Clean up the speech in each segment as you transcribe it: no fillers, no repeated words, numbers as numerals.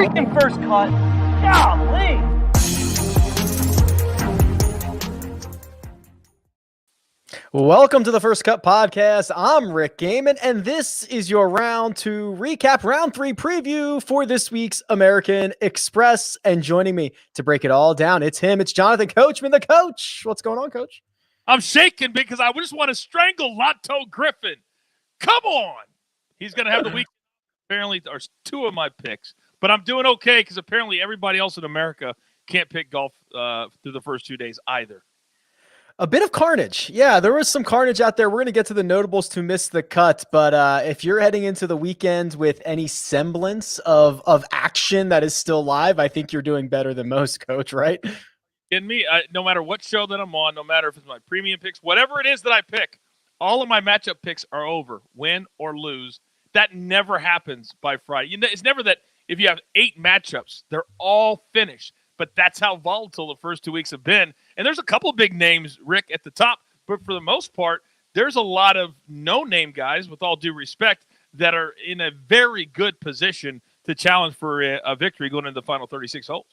freaking first cut. Golly. Welcome to the First Cut Podcast. I'm Rick Gehman, and this is your round two recap, round three preview for this week's American Express. And joining me to break it all down, it's Jonathan Coachman, the coach. What's going on, Coach? I'm shaking because I just want to strangle Lotto Griffin. Come on. He's going to have the week. Apparently, there's two of my picks. But I'm doing okay because apparently everybody else in America can't pick golf through the first 2 days either. A bit of carnage. Yeah, there was some carnage out there. We're going to get to the notables to miss the cut. But if you're heading into the weekend with any semblance of action that is still live, I think you're doing better than most, Coach, right? In me, no matter what show that I'm on, no matter if it's my premium picks, whatever it is that I pick, all of my matchup picks are over, win or lose. That never happens by Friday. It's never that if you have 8 matchups, they're all finished. But that's how volatile the first 2 weeks have been. And there's a couple of big names, Rick, at the top. But for the most part, there's a lot of no-name guys, with all due respect, that are in a very good position to challenge for a victory going into the final 36 holes.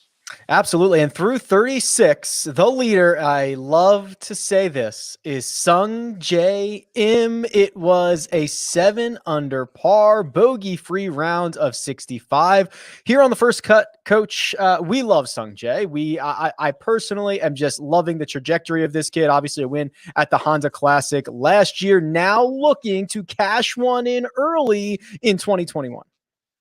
Absolutely. And through 36, the leader, I love to say this, is Sung Jae Im. It was a 7 under par, bogey-free round of 65. Here on the First Cut, Coach, we love Sung Jae. I personally am just loving the trajectory of this kid. Obviously, a win at the Honda Classic last year. Now looking to cash one in early in 2021.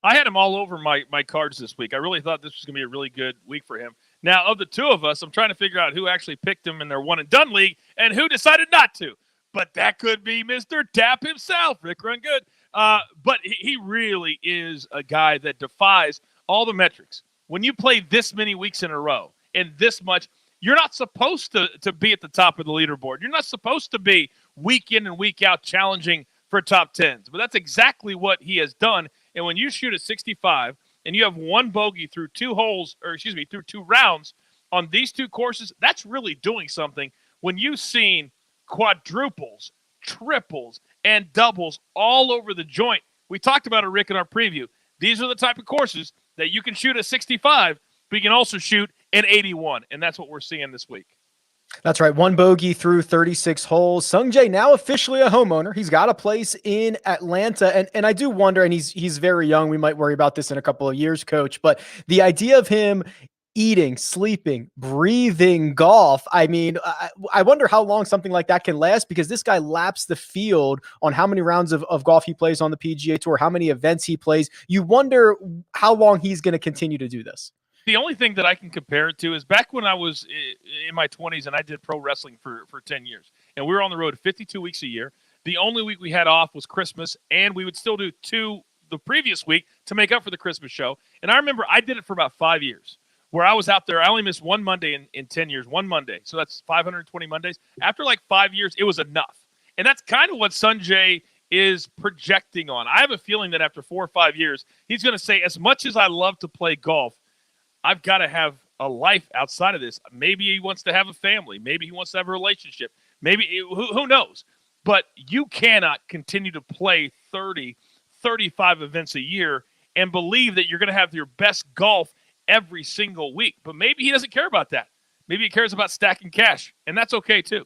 I had him all over my cards this week. I really thought this was going to be a really good week for him. Now, of the two of us, I'm trying to figure out who actually picked him in their one-and-done league and who decided not to. But that could be Mr. Tap himself, Rick Run Good. But he really is a guy that defies all the metrics. When you play this many weeks in a row and this much, you're not supposed to be at the top of the leaderboard. You're not supposed to be week in and week out challenging for top 10s. But that's exactly what he has done. And when you shoot a 65 and you have one bogey through through 2 rounds on these 2 courses, that's really doing something. When you've seen quadruples, triples, and doubles all over the joint, we talked about it, Rick, in our preview. These are the type of courses that you can shoot a 65, but you can also shoot an 81, and that's what we're seeing this week. That's right. 1 bogey through 36 holes. Sung Jae now officially a homeowner. He's got a place in Atlanta. And I do wonder, and he's very young. We might worry about this in a couple of years, Coach, but the idea of him eating, sleeping, breathing golf. I mean, I wonder how long something like that can last, because this guy laps the field on how many rounds of golf he plays on the PGA Tour, how many events he plays. You wonder how long he's going to continue to do this. The only thing that I can compare it to is back when I was in my 20s and I did pro wrestling for 10 years. And we were on the road 52 weeks a year. The only week we had off was Christmas, and we would still do 2 the previous week to make up for the Christmas show. And I remember I did it for about 5 years, where I was out there. I only missed one Monday in 10 years, one Monday. So that's 520 Mondays. After like 5 years, it was enough. And that's kind of what Sung Jae is projecting on. I have a feeling that after 4 or 5 years, he's going to say, as much as I love to play golf, I've got to have a life outside of this. Maybe he wants to have a family. Maybe he wants to have a relationship. Maybe, who knows? But you cannot continue to play 30, 35 events a year and believe that you're going to have your best golf every single week. But maybe he doesn't care about that. Maybe he cares about stacking cash, and that's okay too.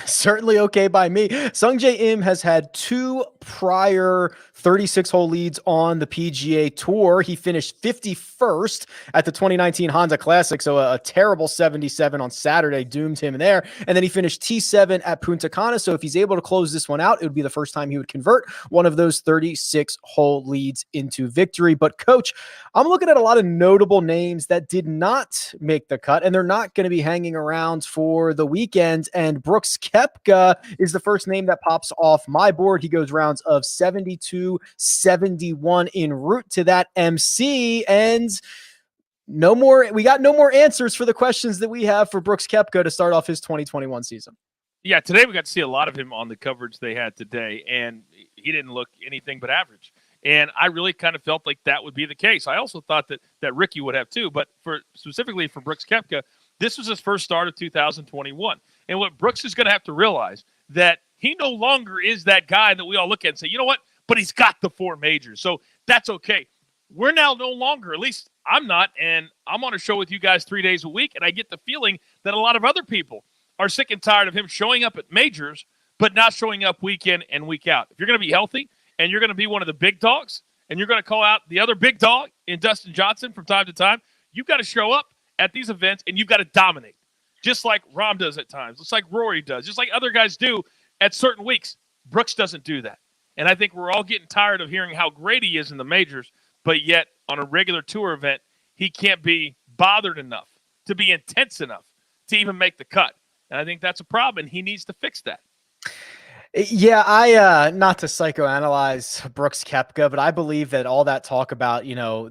Certainly okay by me. Sung Jae Im has had 2 prior 36-hole leads on the PGA Tour. He finished 51st at the 2019 Honda Classic, so a terrible 77 on Saturday doomed him there. And then he finished T7 at Punta Cana, so if he's able to close this one out, it would be the first time he would convert one of those 36-hole leads into victory. But, Coach, I'm looking at a lot of notable names that did not make the cut, and they're not going to be hanging around for the weekend. And Brooks Koepka is the first name that pops off my board. He goes rounds of 72, 71 en route to that MC, and we got no more answers for the questions that we have for Brooks Koepka to start off his 2021 season. Yeah, today we got to see a lot of him on the coverage they had today, and he didn't look anything but average. And I really kind of felt like that would be the case. I also thought that Ricky would have too, but specifically for Brooks Koepka, this was his first start of 2021. And what Brooks is going to have to realize that he no longer is that guy that we all look at and say, you know what, but he's got the 4 majors. So that's okay. we're now no longer, at least I'm not, and I'm on a show with you guys 3 days a week, and I get the feeling that a lot of other people are sick and tired of him showing up at majors, but not showing up week in and week out. If you're going to be healthy and you're going to be one of the big dogs and you're going to call out the other big dog in Dustin Johnson from time to time, you've got to show up at these events and you've got to dominate, just like Rahm does at times, just like Rory does, just like other guys do at certain weeks. Brooks doesn't do that. And I think we're all getting tired of hearing how great he is in the majors, but yet on a regular tour event, he can't be bothered enough to be intense enough to even make the cut. And I think that's a problem, and he needs to fix that. Yeah, I not to psychoanalyze Brooks Koepka, but I believe that all that talk about,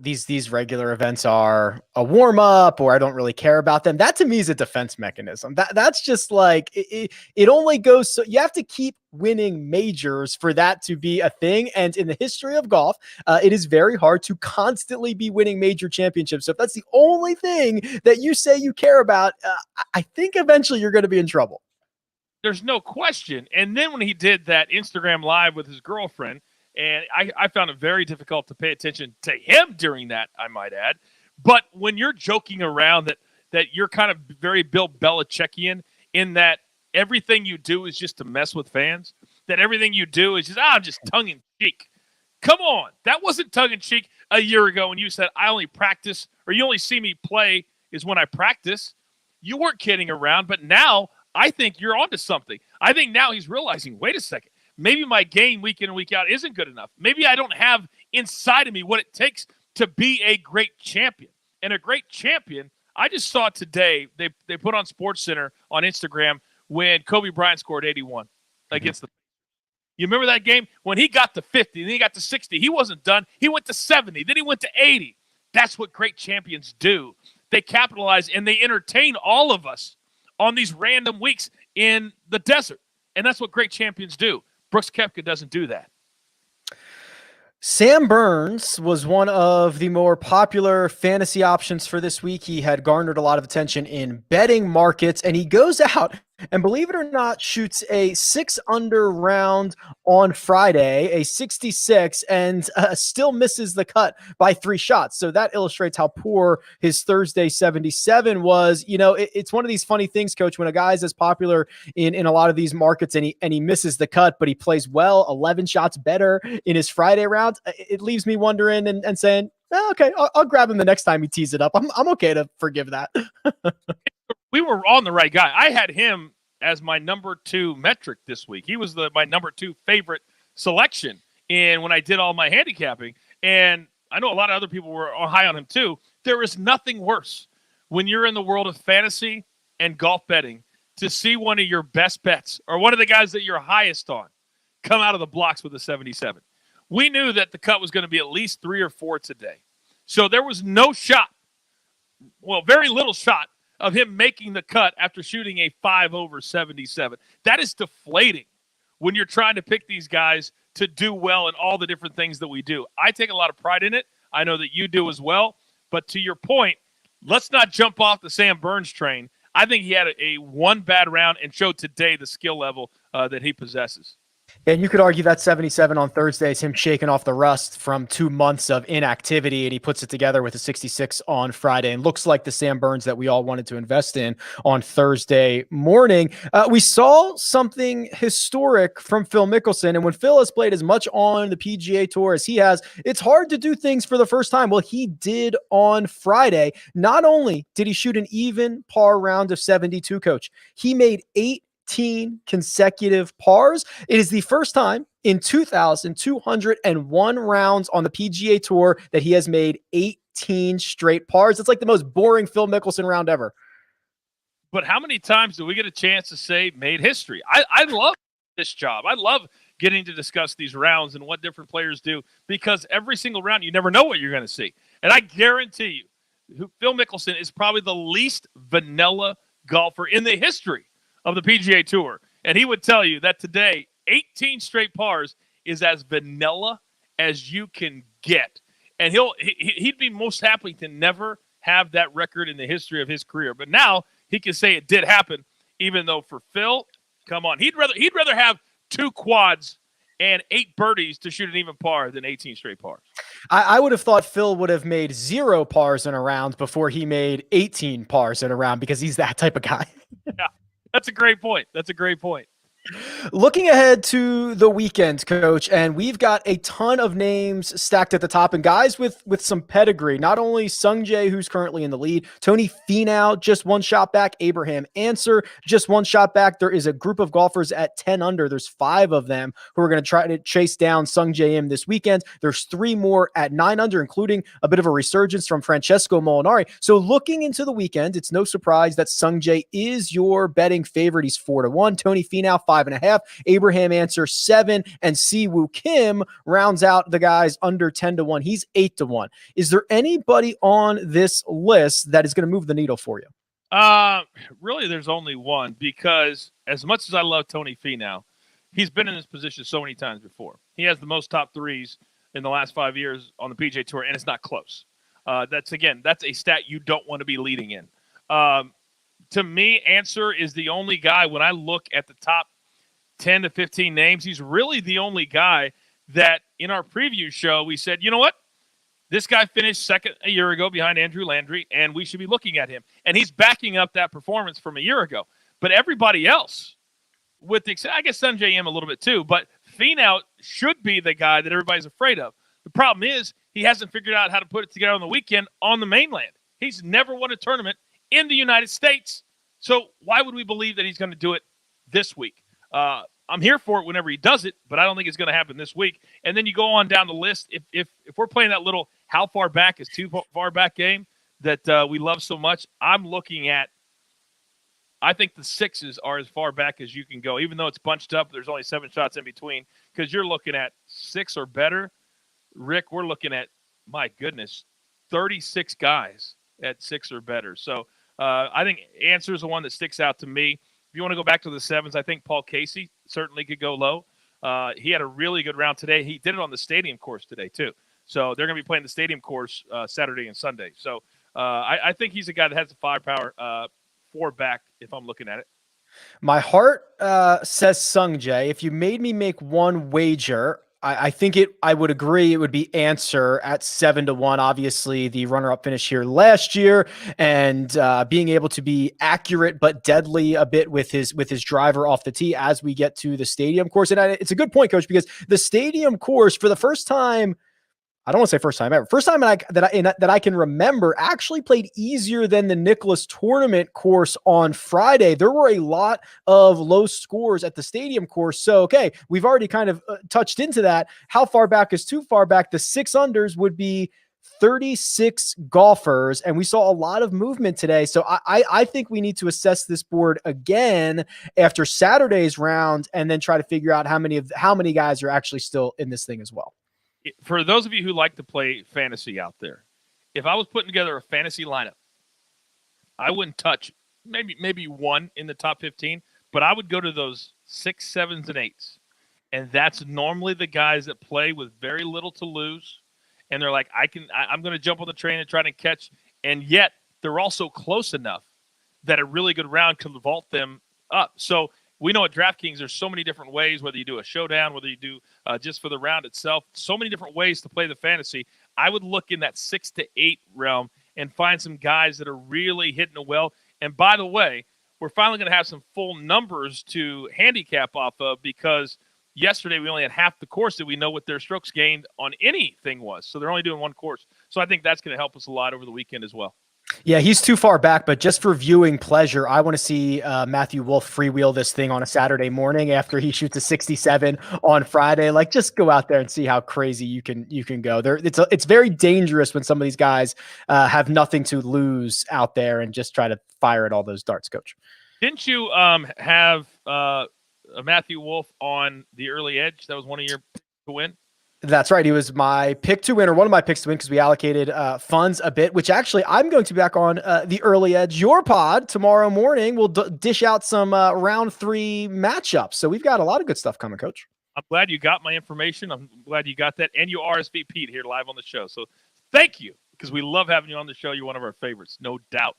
these regular events are a warm up, or I don't really care about them. That to me is a defense mechanism. That's just like it only goes so you have to keep winning majors for that to be a thing. And in the history of golf, it is very hard to constantly be winning major championships. So if that's the only thing that you say you care about, I think eventually you're going to be in trouble. There's no question. And then when he did that Instagram live with his girlfriend, and I found it very difficult to pay attention to him during that, I might add. But when you're joking around that you're kind of very Bill Belichickian in that everything you do is just to mess with fans, that everything you do is just, I'm just tongue-in-cheek. Come on. That wasn't tongue-in-cheek a year ago when you said, I only practice, or you only see me play is when I practice. You weren't kidding around, but now I think you're onto something. I think now he's realizing, wait a second, maybe my game week in and week out isn't good enough. Maybe I don't have inside of me what it takes to be a great champion. And a great champion, I just saw today, they put on SportsCenter on Instagram when Kobe Bryant scored 81 against the. You remember that game? When he got to 50, then he got to 60. He wasn't done. He went to 70. Then he went to 80. That's what great champions do. They capitalize and they entertain all of us on these random weeks in the desert. And that's what great champions do. Brooks Koepka doesn't do that. Sam Burns was one of the more popular fantasy options for this week. He had garnered a lot of attention in betting markets, and he goes out and, believe it or not, shoots a 6-under round on Friday, a 66, and still misses the cut by 3 shots. So that illustrates how poor his Thursday 77 was. It's one of these funny things, Coach, when a guy's as popular in a lot of these markets and he misses the cut, but he plays well, 11 shots better in his Friday round. It leaves me wondering and saying, okay, I'll grab him the next time he tees it up. I'm okay to forgive that. We were on the right guy. I had him as my number 2 metric this week. He was my number 2 favorite selection when I did all my handicapping. And I know a lot of other people were high on him too. There is nothing worse when you're in the world of fantasy and golf betting to see one of your best bets or one of the guys that you're highest on come out of the blocks with a 77. We knew that the cut was going to be at least 3 or 4 today. So there was no shot, very little shot of him making the cut after shooting a 5 over 77. That is deflating when you're trying to pick these guys to do well in all the different things that we do. I take a lot of pride in it. I know that you do as well. But to your point, let's not jump off the Sam Burns train. I think he had a one bad round and showed today the skill level that he possesses. And you could argue that 77 on Thursday is him shaking off the rust from 2 months of inactivity, and he puts it together with a 66 on Friday and looks like the Sam Burns that we all wanted to invest in on Thursday morning. We saw something historic from Phil Mickelson, and when Phil has played as much on the PGA Tour as he has, it's hard to do things for the first time. Well, he did on Friday. Not only did he shoot an even par round of 72, Coach, he made 18 consecutive pars. It is the first time in 2,201 rounds on the PGA Tour that he has made 18 straight pars. It's like the most boring Phil Mickelson round ever. But how many times do we get a chance to say made history? I love this job. I love getting to discuss these rounds and what different players do, because every single round you never know what you're going to see. And I guarantee you, Phil Mickelson is probably the least vanilla golfer in the history of the PGA Tour. And he would tell you that today, 18 straight pars is as vanilla as you can get. And he'd be most happy to never have that record in the history of his career. But now he can say it did happen, even though for Phil, come on, he'd rather have 2 quads and 8 birdies to shoot an even par than 18 straight pars. I would have thought Phil would have made 0 pars in a round before he made 18 pars in a round because he's that type of guy. Yeah, that's a great point. That's a great point. Looking ahead to the weekend, Coach, and we've got a ton of names stacked at the top and guys with some pedigree. Not only Sung Jae, who's currently in the lead, Tony Finau just 1 shot back, Abraham Answer just 1 shot back. There is a group of golfers at 10 under. There's 5 of them who are going to try to chase down Sung Jae Im this weekend. There's 3 more at 9 under, including a bit of a resurgence from Francesco Molinari. So looking into the weekend, it's no surprise that Sung Jae is your betting favorite. He's 4-1. Tony Finau 5.5, Abraham Answer 7, and Siwoo Kim rounds out the guys under 10-1. He's 8-1. Is there anybody on this list that is going to move the needle for you? Really, there's only one, because as much as I love Tony Finau, he's been in this position so many times before. He has the most top threes in the last 5 years on the PGA Tour, and it's not close. That's a stat you don't want to be leading in. To me, Answer is the only guy, when I look at the top 10 to 15 names, he's really the only guy that in our preview show we said, you know what? This guy finished second a year ago behind Andrew Landry, and we should be looking at him. And he's backing up that performance from a year ago. But everybody else, with the I guess Sung Jae Im a little bit too, but Finau should be the guy that everybody's afraid of. The problem is he hasn't figured out how to put it together on the weekend on the mainland. He's never won a tournament in the United States. So why would we believe that he's going to do it this week? I'm here for it whenever he does it, but I don't think it's going to happen this week. And then you go on down the list. If we're playing that little how far back is too far back game that we love so much, I'm looking at, I think the 6s are as far back as you can go, even though it's bunched up. There's only 7 shots in between, because you're looking at 6 or better. Rick, we're looking at, my goodness, 36 guys at 6 or better. So I think Answer is the one that sticks out to me. If you want to go back to the 7s, I think Paul Casey certainly could go low. He had a really good round today. He did it on the stadium course today, too. So they're going to be playing the stadium course Saturday and Sunday. So I think he's a guy that has the firepower 4 back if I'm looking at it. My heart says Sung Jae. If you made me make one wager, I think I would agree it would be Answer at 7-1. Obviously, the runner-up finish here last year, and being able to be accurate but deadly a bit with his driver off the tee as we get to the stadium course. And it's a good point, Coach, because the stadium course, for the first time, I don't want to say first time ever, first time that I can remember, actually played easier than the Nicklaus Tournament course on Friday. There were a lot of low scores at the stadium course. So, okay, we've already kind of touched into that. How far back is too far back? The 6 unders would be 36 golfers, and we saw a lot of movement today. So I think we need to assess this board again after Saturday's round and then try to figure out how many guys are actually still in this thing as well. For those of you who like to play fantasy out there, if I was putting together a fantasy lineup, I wouldn't touch maybe one in the top 15, but I would go to those 6, 7s, and 8s. And that's normally the guys that play with very little to lose. And they're like, I'm going to jump on the train and try to catch. And yet they're also close enough that a really good round can vault them up. So we know at DraftKings, there's so many different ways, whether you do a showdown, whether you do just for the round itself, so many different ways to play the fantasy. I would look in that 6 to 8 realm and find some guys that are really hitting it well. And by the way, we're finally going to have some full numbers to handicap off of, because yesterday we only had half the course that we know what their strokes gained on anything was. So they're only doing one course. So I think that's going to help us a lot over the weekend as well. Yeah, he's too far back, but just for viewing pleasure, I want to see Matthew Wolff freewheel this thing on a Saturday morning after he shoots a 67 on Friday. Like, just go out there and see how crazy you can go. It's very dangerous when some of these guys have nothing to lose out there and just try to fire at all those darts, Coach. Didn't you have Matthew Wolff on the early edge? That was one of your to win. That's right. He was my pick to win, or one of my picks to win, because we allocated funds a bit, which actually I'm going to be back on the early edge, your pod, tomorrow morning. We'll dish out some round 3 matchups. So we've got a lot of good stuff coming, Coach. I'm glad you got my information. I'm glad you got that. And you RSVP'd here live on the show. So thank you, because we love having you on the show. You're one of our favorites, no doubt.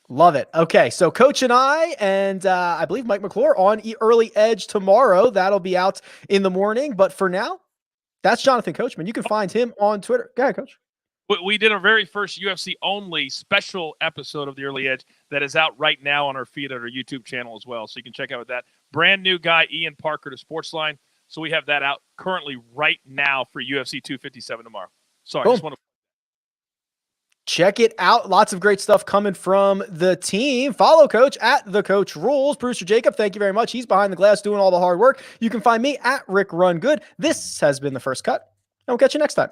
Love it. Okay, so Coach and I believe Mike McClure on Early Edge tomorrow. That'll be out in the morning. But for now, that's Jonathan Coachman. You can find him on Twitter. Go ahead, Coach. We did our very first UFC only special episode of the Early Edge that is out right now on our feed at our YouTube channel as well. So you can check out that. Brand new guy, Ian Parker to Sportsline. So we have that out currently right now for UFC 257 tomorrow. Sorry, Boom. I just want to check it out. Lots of great stuff coming from the team. Follow Coach at The Coach Rules. Brewster Jacob, thank you very much. He's behind the glass doing all the hard work. You can find me at Rick Run Good. This has been The First Cut, and we'll catch you next time.